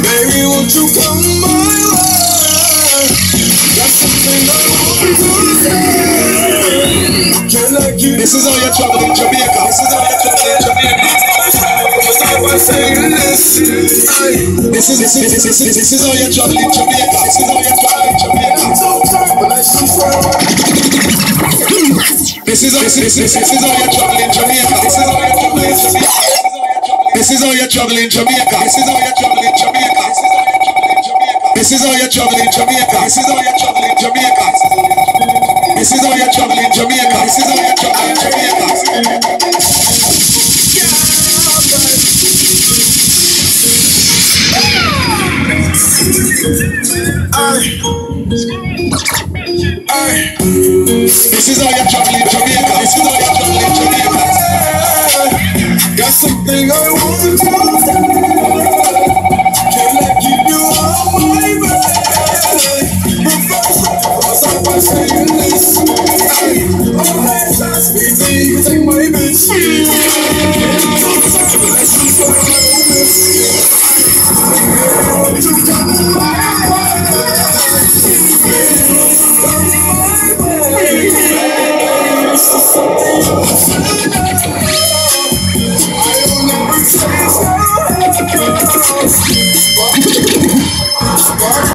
Baby, won't you come my way? Got something I want to say. Can I give this is all your trouble in Jamaica. This is all your trouble in Jamaica. Start by saying listen. This is all your trouble in Jamaica. This is all your trouble in Jamaica. This is all your trouble in Jamaica. This is all your trouble in Jamaica. This is all your trouble in Jamaica. This is all your trouble in Jamaica. This is all your trouble in Jamaica. This is all your trouble in Jamaica. This is all your trouble in Jamaica. This is all your trouble in Jamaica. This is all your trouble in Jamaica. This is all your trouble in Jamaica. Got something on